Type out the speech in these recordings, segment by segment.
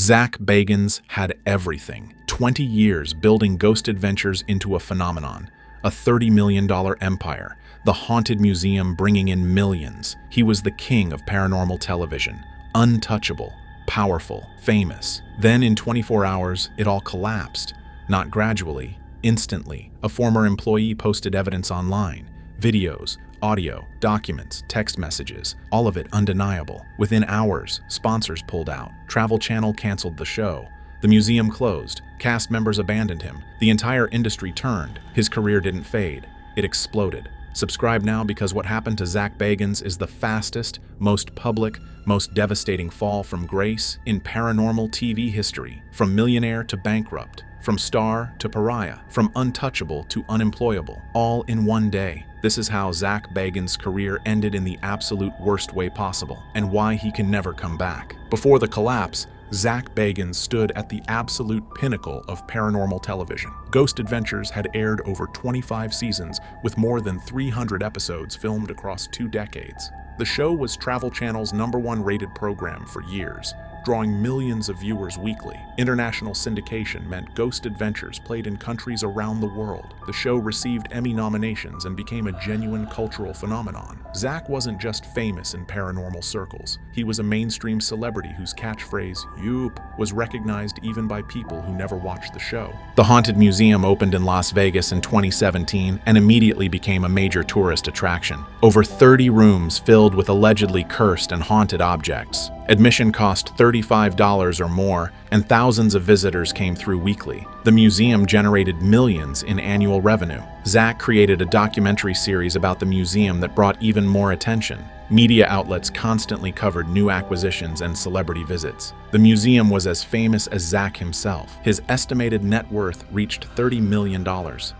Zak Bagans had everything. 20 years building ghost adventures into a phenomenon. A $30 million empire. The haunted museum bringing in millions. He was the king of paranormal television. Untouchable, powerful, famous. Then in 24 hours, it all collapsed. Not gradually, instantly. A former employee posted evidence online. Videos, audio, documents, text messages, all of it undeniable. Within hours, sponsors pulled out. Travel Channel canceled the show. The museum closed. Cast members abandoned him. The entire industry turned. His career didn't fade. It exploded. Subscribe now, because what happened to Zak Bagans is the fastest, most public, most devastating fall from grace in paranormal TV history. From millionaire to bankrupt. From star to pariah. From untouchable to unemployable. All in one day. This is how Zak Bagans' career ended in the absolute worst way possible, and why he can never come back. Before the collapse, Zak Bagans stood at the absolute pinnacle of paranormal television. Ghost Adventures had aired over 25 seasons, with more than 300 episodes filmed across 2 decades. The show was Travel Channel's #1 rated program for years, drawing millions of viewers weekly. International syndication meant Ghost Adventures played in countries around the world. The show received Emmy nominations and became a genuine cultural phenomenon. Zak wasn't just famous in paranormal circles. He was a mainstream celebrity whose catchphrase, "Yoop," was recognized even by people who never watched the show. The Haunted Museum opened in Las Vegas in 2017 and immediately became a major tourist attraction. Over 30 rooms filled with allegedly cursed and haunted objects. Admission cost $35 or more, and thousands of visitors came through weekly. The museum generated millions in annual revenue. Zak created a documentary series about the museum that brought even more attention. Media outlets constantly covered new acquisitions and celebrity visits. The museum was as famous as Zak himself. His estimated net worth reached $30 million.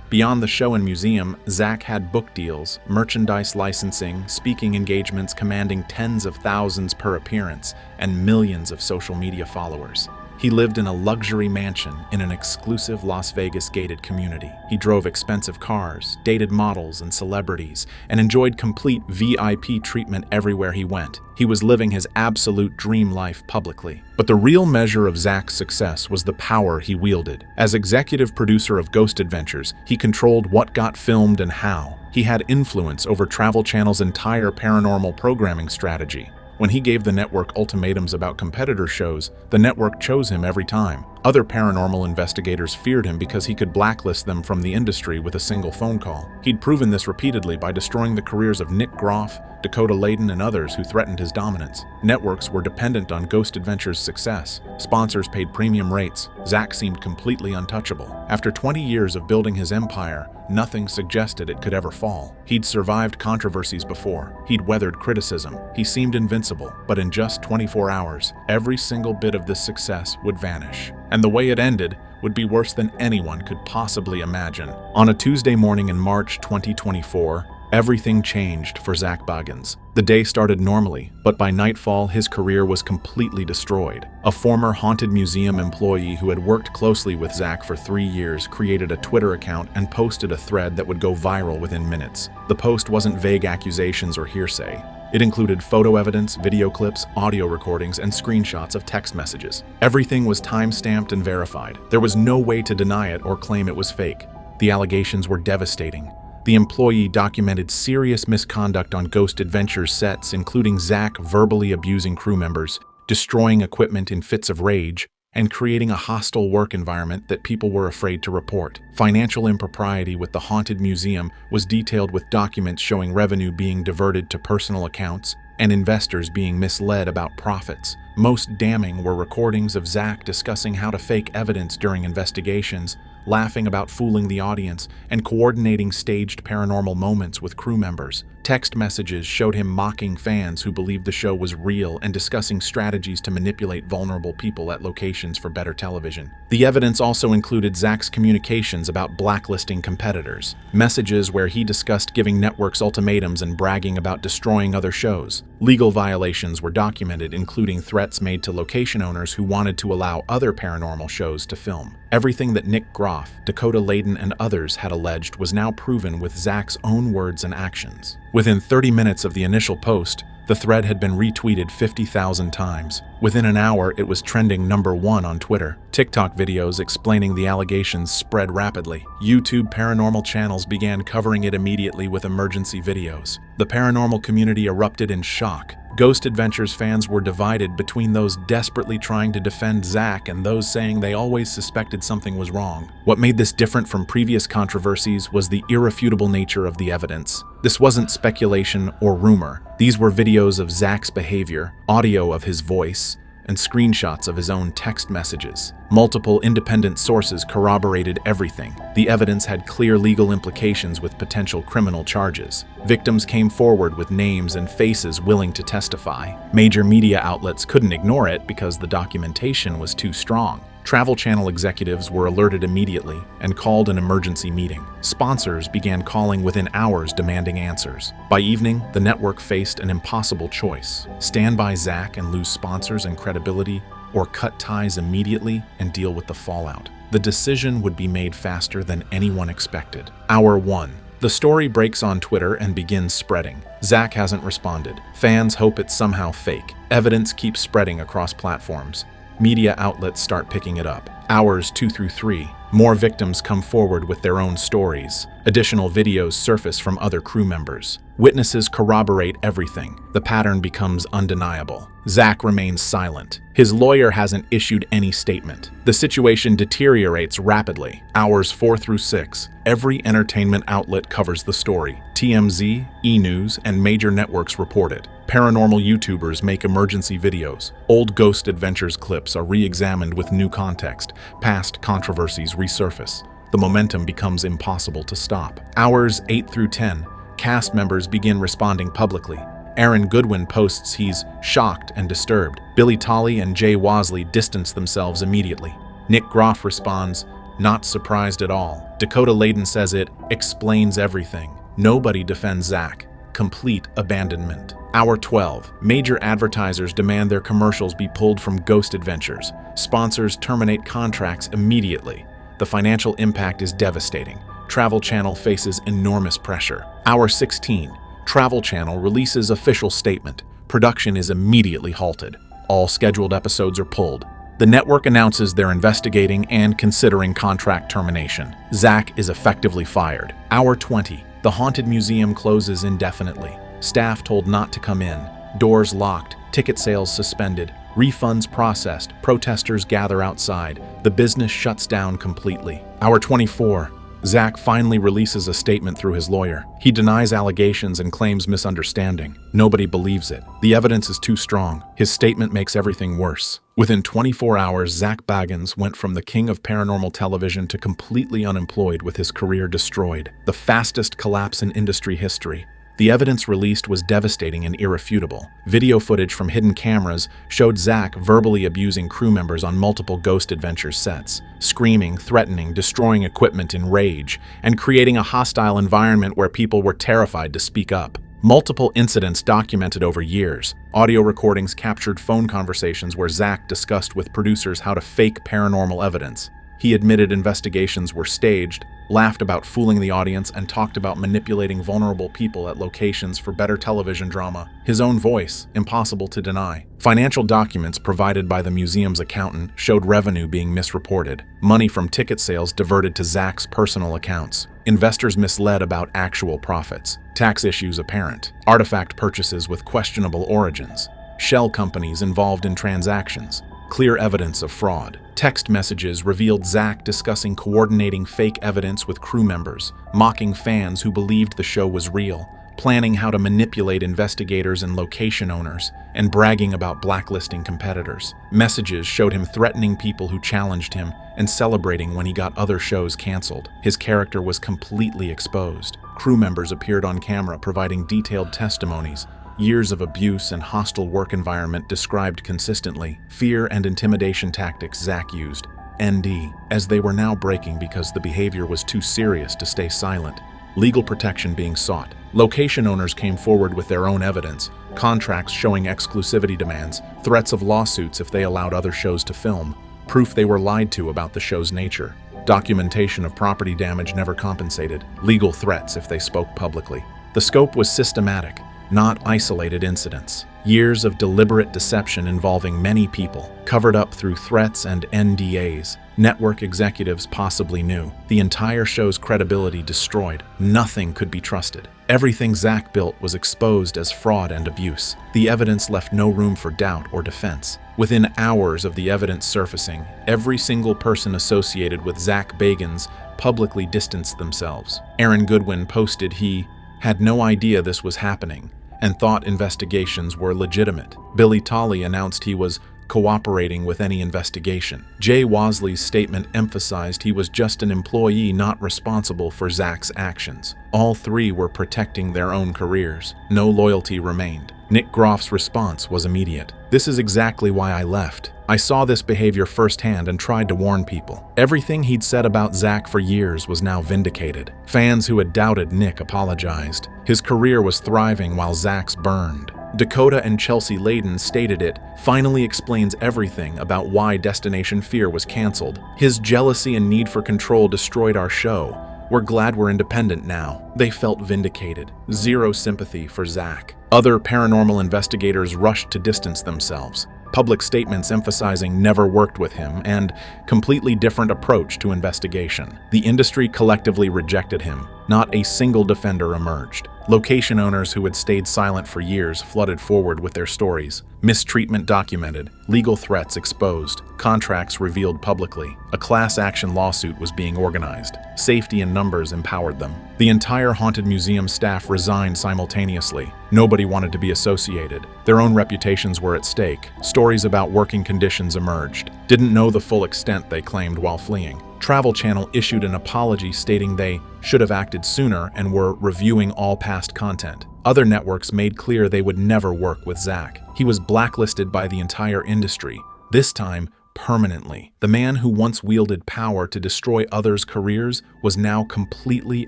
Beyond the show and museum, Zak had book deals, merchandise licensing, speaking engagements commanding tens of thousands per appearance, and millions of social media followers. He lived in a luxury mansion in an exclusive Las Vegas gated community. He drove expensive cars, dated models and celebrities, and enjoyed complete VIP treatment everywhere he went. He was living his absolute dream life publicly. But the real measure of Zak's success was the power he wielded. As executive producer of Ghost Adventures, he controlled what got filmed and how. He had influence over Travel Channel's entire paranormal programming strategy. When he gave the network ultimatums about competitor shows, the network chose him every time. Other paranormal investigators feared him because he could blacklist them from the industry with a single phone call. He'd proven this repeatedly by destroying the careers of Nick Groff, Dakota Layden, and others who threatened his dominance. Networks were dependent on Ghost Adventures' success. Sponsors paid premium rates. Zak seemed completely untouchable. After 20 years of building his empire, nothing suggested it could ever fall. He'd survived controversies before. He'd weathered criticism. He seemed invincible, but in just 24 hours, every single bit of this success would vanish. And the way it ended would be worse than anyone could possibly imagine. On a Tuesday morning in March 2024, everything changed for Zak Bagans. The day started normally, but by nightfall, his career was completely destroyed. A former Haunted Museum employee who had worked closely with Zak for 3 years created a Twitter account and posted a thread that would go viral within minutes. The post wasn't vague accusations or hearsay. It included photo evidence, video clips, audio recordings, and screenshots of text messages. Everything was time-stamped and verified. There was no way to deny it or claim it was fake. The allegations were devastating. The employee documented serious misconduct on Ghost Adventures sets, including Zak verbally abusing crew members, destroying equipment in fits of rage, and creating a hostile work environment that people were afraid to report. Financial impropriety with the Haunted Museum was detailed with documents showing revenue being diverted to personal accounts and investors being misled about profits. Most damning were recordings of Zak discussing how to fake evidence during investigations, laughing about fooling the audience, and coordinating staged paranormal moments with crew members. Text messages showed him mocking fans who believed the show was real and discussing strategies to manipulate vulnerable people at locations for better television. The evidence also included Zak's communications about blacklisting competitors, messages where he discussed giving networks ultimatums and bragging about destroying other shows. Legal violations were documented, including threats made to location owners who wanted to allow other paranormal shows to film. Everything that Nick Groff, Dakota Layden, and others had alleged was now proven with Zak's own words and actions. Within 30 minutes of the initial post, the thread had been retweeted 50,000 times. Within an hour, it was trending #1 on Twitter. TikTok videos explaining the allegations spread rapidly. YouTube paranormal channels began covering it immediately with emergency videos. The paranormal community erupted in shock. Ghost Adventures fans were divided between those desperately trying to defend Zak and those saying they always suspected something was wrong. What made this different from previous controversies was the irrefutable nature of the evidence. This wasn't speculation or rumor. These were videos of Zak's behavior, audio of his voice, and screenshots of his own text messages. Multiple independent sources corroborated everything. The evidence had clear legal implications with potential criminal charges. Victims came forward with names and faces willing to testify. Major media outlets couldn't ignore it because the documentation was too strong. Travel Channel executives were alerted immediately and called an emergency meeting. Sponsors began calling within hours demanding answers. By evening, the network faced an impossible choice: stand by Zak and lose sponsors and credibility, or cut ties immediately and deal with the fallout. The decision would be made faster than anyone expected. Hour 1. The story breaks on Twitter and begins spreading. Zak hasn't responded. Fans hope it's somehow fake. Evidence keeps spreading across platforms. Media outlets start picking it up. Hours 2 through 3. More victims come forward with their own stories. Additional videos surface from other crew members. Witnesses corroborate everything. The pattern becomes undeniable. Zak remains silent. His lawyer hasn't issued any statement. The situation deteriorates rapidly. Hours 4 through 6. Every entertainment outlet covers the story. TMZ, E! News, and major networks report it. Paranormal YouTubers make emergency videos. Old Ghost Adventures clips are re-examined with new context. Past controversies resurface. The momentum becomes impossible to stop. Hours 8 through 10. Cast members begin responding publicly. Aaron Goodwin posts he's shocked and disturbed. Billy Tolley and Jay Wasley distance themselves immediately. Nick Groff responds, not surprised at all. Dakota Layden says it explains everything. Nobody defends Zak. Complete abandonment. Hour 12. Major advertisers demand their commercials be pulled from Ghost Adventures. Sponsors terminate contracts immediately. The financial impact is devastating. Travel Channel faces enormous pressure. Hour 16. Travel Channel releases official statement. Production is immediately halted. All scheduled episodes are pulled. The network announces they're investigating and considering contract termination. Zak is effectively fired. Hour 20. The Haunted Museum closes indefinitely. Staff told not to come in. Doors locked. Ticket sales suspended. Refunds processed. Protesters gather outside. The business shuts down completely. Hour 24. Zak finally releases a statement through his lawyer. He denies allegations and claims misunderstanding. Nobody believes it. The evidence is too strong. His statement makes everything worse. Within 24 hours, Zak Bagans went from the king of paranormal television to completely unemployed with his career destroyed. The fastest collapse in industry history. The evidence released was devastating and irrefutable. Video footage from hidden cameras showed Zak verbally abusing crew members on multiple Ghost Adventures sets, screaming, threatening, destroying equipment in rage, and creating a hostile environment where people were terrified to speak up. Multiple incidents documented over years. Audio recordings captured phone conversations where Zak discussed with producers how to fake paranormal evidence. He admitted investigations were staged, laughed about fooling the audience, and talked about manipulating vulnerable people at locations for better television drama. His own voice, impossible to deny. Financial documents provided by the museum's accountant showed revenue being misreported. Money from ticket sales diverted to Zak's personal accounts. Investors misled about actual profits. Tax issues apparent. Artifact purchases with questionable origins. Shell companies involved in transactions. Clear evidence of fraud. Text messages revealed Zak discussing coordinating fake evidence with crew members, mocking fans who believed the show was real, planning how to manipulate investigators and location owners, and bragging about blacklisting competitors. Messages showed him threatening people who challenged him and celebrating when he got other shows canceled. His character was completely exposed. Crew members appeared on camera providing detailed testimonies. Years of abuse and hostile work environment described consistently. Fear and intimidation tactics Zak used. ND, as they were now breaking because the behavior was too serious to stay silent. Legal protection being sought. Location owners came forward with their own evidence, contracts showing exclusivity demands, threats of lawsuits if they allowed other shows to film, proof they were lied to about the show's nature, documentation of property damage never compensated, legal threats if they spoke publicly. The scope was systematic, not isolated incidents. Years of deliberate deception involving many people, covered up through threats and NDAs. Network executives possibly knew. The entire show's credibility destroyed. Nothing could be trusted. Everything Zak built was exposed as fraud and abuse. The evidence left no room for doubt or defense. Within hours of the evidence surfacing, every single person associated with Zak Bagans publicly distanced themselves. Aaron Goodwin posted he had no idea this was happening and thought investigations were legitimate. Billy Tolley announced he was cooperating with any investigation. Jay Wasley's statement emphasized he was just an employee not responsible for Zak's actions. All three were protecting their own careers. No loyalty remained. Nick Groff's response was immediate. "This is exactly why I left. I saw this behavior firsthand and tried to warn people." Everything he'd said about Zak for years was now vindicated. Fans who had doubted Nick apologized. His career was thriving while Zak's burned. Dakota and Chelsea Layden stated it finally explains everything about why Destination Fear was canceled. "His jealousy and need for control destroyed our show. We're glad we're independent now." They felt vindicated. Zero sympathy for Zak. Other paranormal investigators rushed to distance themselves. Public statements emphasizing never worked with him and completely different approach to investigation. The industry collectively rejected him. Not a single defender emerged. Location owners who had stayed silent for years flooded forward with their stories. Mistreatment documented, legal threats exposed, contracts revealed publicly. A class action lawsuit was being organized. Safety in numbers empowered them. The entire Haunted Museum staff resigned simultaneously. Nobody wanted to be associated. Their own reputations were at stake. Stories about working conditions emerged. Didn't know the full extent they claimed while fleeing. Travel Channel issued an apology stating they should have acted sooner and were reviewing all past content. Other networks made clear they would never work with Zak. He was blacklisted by the entire industry, this time permanently. The man who once wielded power to destroy others' careers was now completely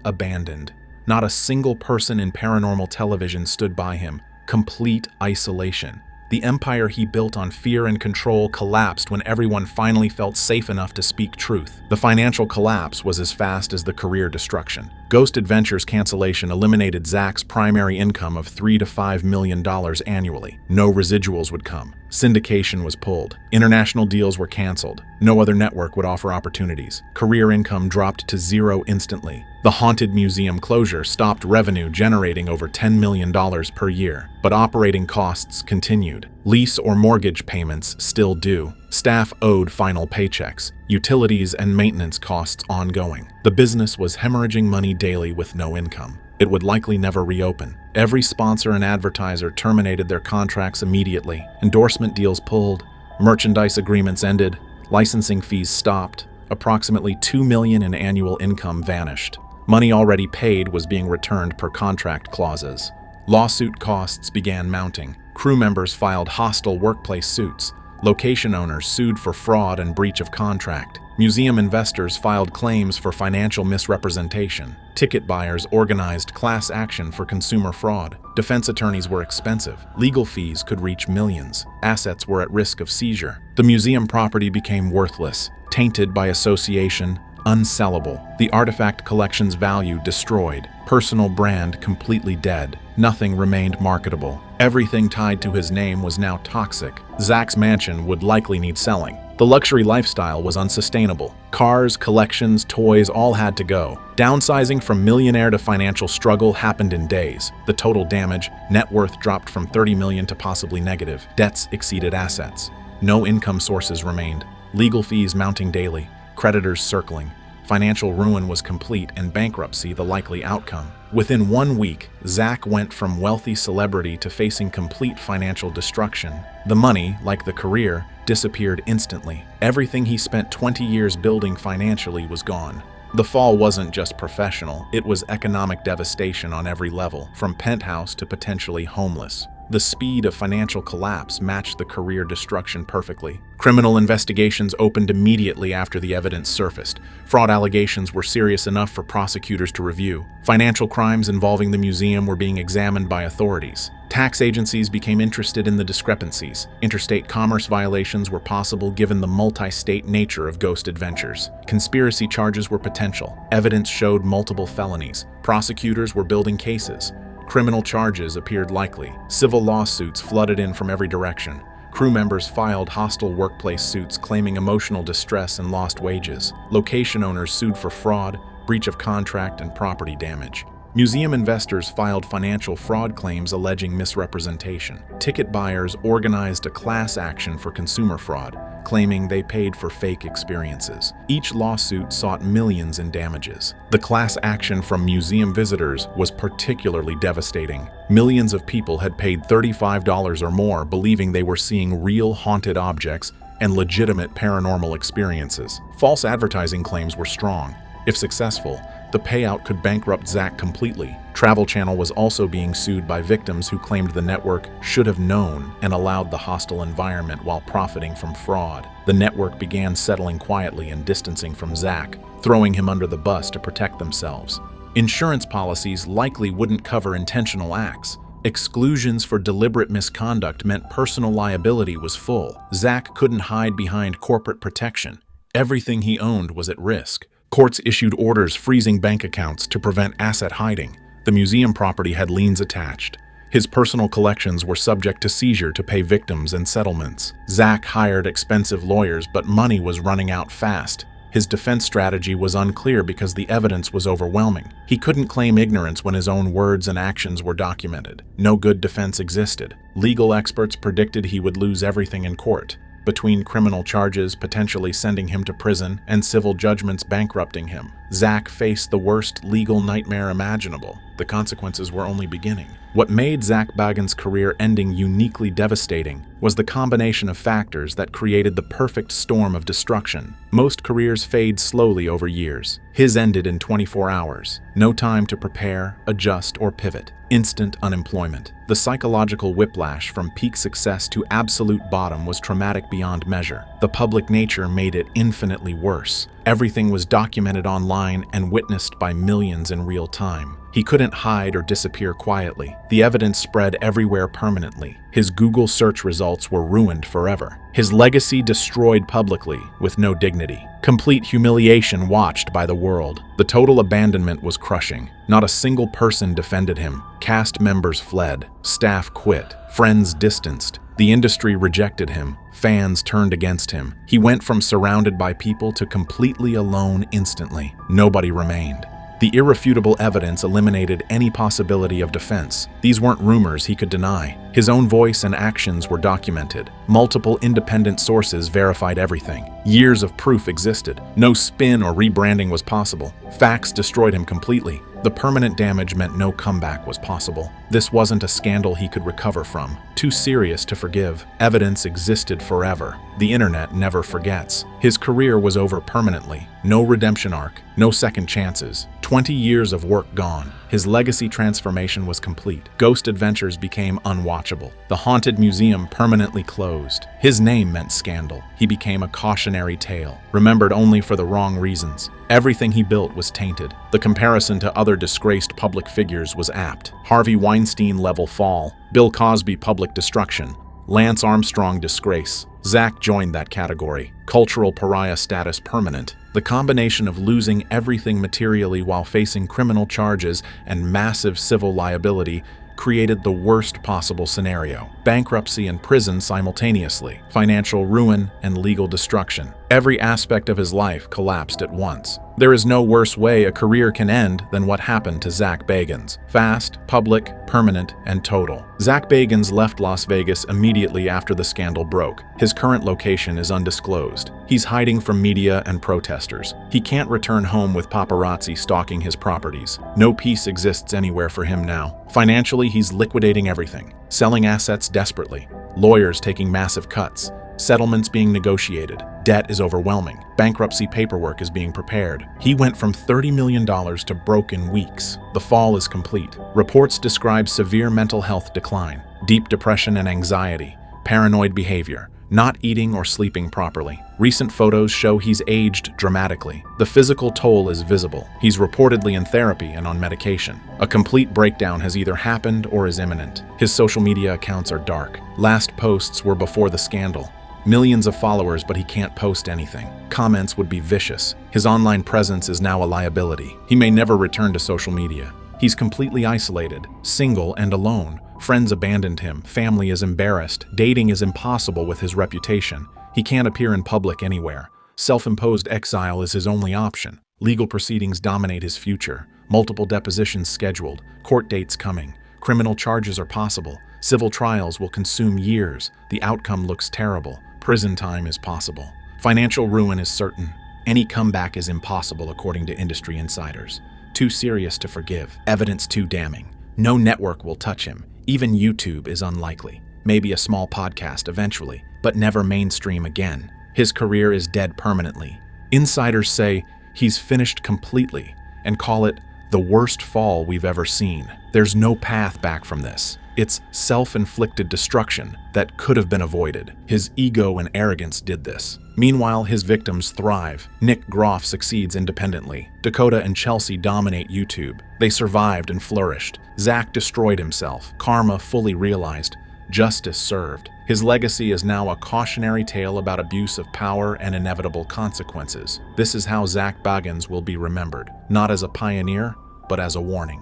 abandoned. Not a single person in paranormal television stood by him. Complete isolation. The empire he built on fear and control collapsed when everyone finally felt safe enough to speak truth. The financial collapse was as fast as the career destruction. Ghost Adventures cancellation eliminated Zak's primary income of $3 to $5 million annually. No residuals would come. Syndication was pulled. International deals were canceled. No other network would offer opportunities. Career income dropped to zero instantly. The Haunted Museum closure stopped revenue generating over $10 million per year, but operating costs continued. Lease or mortgage payments still due. Staff owed final paychecks. Utilities and maintenance costs ongoing. The business was hemorrhaging money daily with no income. It would likely never reopen. Every sponsor and advertiser terminated their contracts immediately. Endorsement deals pulled. Merchandise agreements ended. Licensing fees stopped. Approximately $2 million in annual income vanished. Money already paid was being returned per contract clauses. Lawsuit costs began mounting. Crew members filed hostile workplace suits. Location owners sued for fraud and breach of contract. Museum investors filed claims for financial misrepresentation. Ticket buyers organized class action for consumer fraud. Defense attorneys were expensive. Legal fees could reach millions. Assets were at risk of seizure. The museum property became worthless, tainted by association, unsellable. The artifact collection's value destroyed. Personal brand completely dead. Nothing remained marketable. Everything tied to his name was now toxic. Zak's mansion would likely need selling. The luxury lifestyle was unsustainable. Cars, collections, toys all had to go. Downsizing from millionaire to financial struggle happened in days. The total damage, net worth dropped from $30 million to possibly negative. Debts exceeded assets. No income sources remained. Legal fees mounting daily. Creditors circling. Financial ruin was complete and bankruptcy the likely outcome. Within 1 week, Zak went from wealthy celebrity to facing complete financial destruction. The money, like the career, disappeared instantly. Everything he spent 20 years building financially was gone. The fall wasn't just professional, it was economic devastation on every level, from penthouse to potentially homeless. The speed of financial collapse matched the career destruction perfectly. Criminal investigations opened immediately after the evidence surfaced. Fraud allegations were serious enough for prosecutors to review. Financial crimes involving the museum were being examined by authorities. Tax agencies became interested in the discrepancies. Interstate commerce violations were possible given the multi-state nature of Ghost Adventures. Conspiracy charges were potential. Evidence showed multiple felonies. Prosecutors were building cases. Criminal charges appeared likely. Civil lawsuits flooded in from every direction. Crew members filed hostile workplace suits claiming emotional distress and lost wages. Location owners sued for fraud, breach of contract, and property damage. Museum investors filed financial fraud claims alleging misrepresentation. Ticket buyers organized a class action for consumer fraud, claiming they paid for fake experiences. Each lawsuit sought millions in damages. The class action from museum visitors was particularly devastating. Millions of people had paid $35 or more believing they were seeing real haunted objects and legitimate paranormal experiences. False advertising claims were strong. If successful, the payout could bankrupt Zak completely. Travel Channel was also being sued by victims who claimed the network should have known and allowed the hostile environment while profiting from fraud. The network began settling quietly and distancing from Zak, throwing him under the bus to protect themselves. Insurance policies likely wouldn't cover intentional acts. Exclusions for deliberate misconduct meant personal liability was full. Zak couldn't hide behind corporate protection. Everything he owned was at risk. Courts issued orders freezing bank accounts to prevent asset hiding. The museum property had liens attached. His personal collections were subject to seizure to pay victims and settlements. Zak hired expensive lawyers, but money was running out fast. His defense strategy was unclear because the evidence was overwhelming. He couldn't claim ignorance when his own words and actions were documented. No good defense existed. Legal experts predicted he would lose everything in court. Between criminal charges potentially sending him to prison and civil judgments bankrupting him, Zak faced the worst legal nightmare imaginable. The consequences were only beginning. What made Zak Bagans' career ending uniquely devastating was the combination of factors that created the perfect storm of destruction. Most careers fade slowly over years. His ended in 24 hours. No time to prepare, adjust, or pivot. Instant unemployment. The psychological whiplash from peak success to absolute bottom was traumatic beyond measure. The public nature made it infinitely worse. Everything was documented online and witnessed by millions in real time. He couldn't hide or disappear quietly. The evidence spread everywhere permanently. His Google search results were ruined forever. His legacy destroyed publicly, with no dignity. Complete humiliation watched by the world. The total abandonment was crushing. Not a single person defended him. Cast members fled. Staff quit. Friends distanced. The industry rejected him. Fans turned against him. He went from surrounded by people to completely alone instantly. Nobody remained. The irrefutable evidence eliminated any possibility of defense. These weren't rumors he could deny. His own voice and actions were documented. Multiple independent sources verified everything. Years of proof existed. No spin or rebranding was possible. Facts destroyed him completely. The permanent damage meant no comeback was possible. This wasn't a scandal he could recover from. Too serious to forgive. Evidence existed forever. The internet never forgets. His career was over permanently. No redemption arc. No second chances. 20 years of work gone. His legacy transformation was complete. Ghost adventures became unwatchable. The haunted museum permanently closed. His name meant scandal. He became a cautionary tale, remembered only for the wrong reasons. Everything he built was tainted. The comparison to other disgraced public figures was apt. Harvey Weinstein level fall. Bill Cosby public destruction. Lance Armstrong disgrace. Zak joined that category. Cultural pariah status permanent. The combination of losing everything materially while facing criminal charges and massive civil liability created the worst possible scenario. Bankruptcy and prison simultaneously. Financial ruin and legal destruction. Every aspect of his life collapsed at once. There is no worse way a career can end than what happened to Zak Bagans. Fast, public, permanent, and total. Zak Bagans left Las Vegas immediately after the scandal broke. His current location is undisclosed. He's hiding from media and protesters. He can't return home with paparazzi stalking his properties. No peace exists anywhere for him now. Financially, he's liquidating everything. Selling assets desperately. Lawyers taking massive cuts. Settlements being negotiated. Debt is overwhelming. Bankruptcy paperwork is being prepared. He went from $30 million to broke in weeks. The fall is complete. Reports describe severe mental health decline, deep depression and anxiety, paranoid behavior, not eating or sleeping properly. Recent photos show he's aged dramatically. The physical toll is visible. He's reportedly in therapy and on medication. A complete breakdown has either happened or is imminent. His social media accounts are dark. Last posts were before the scandal. Millions of followers, but he can't post anything. Comments would be vicious. His online presence is now a liability. He may never return to social media. He's completely isolated, single and alone. Friends abandoned him, family is embarrassed, dating is impossible with his reputation. He can't appear in public anywhere. Self-imposed exile is his only option. Legal proceedings dominate his future. Multiple depositions scheduled, court dates coming. Criminal charges are possible. Civil trials will consume years. The outcome looks terrible. Prison time is possible. Financial ruin is certain. Any comeback is impossible according to industry insiders. Too serious to forgive. Evidence too damning. No network will touch him. Even YouTube is unlikely. Maybe a small podcast eventually, but never mainstream again. His career is dead permanently. Insiders say he's finished completely and call it the worst fall we've ever seen. There's no path back from this. It's self-inflicted destruction that could have been avoided. His ego and arrogance did this. Meanwhile, his victims thrive. Nick Groff succeeds independently. Dakota and Chelsea dominate YouTube. They survived and flourished. Zak destroyed himself. Karma fully realized. Justice served. His legacy is now a cautionary tale about abuse of power and inevitable consequences. This is how Zak Bagans will be remembered, not as a pioneer, but as a warning.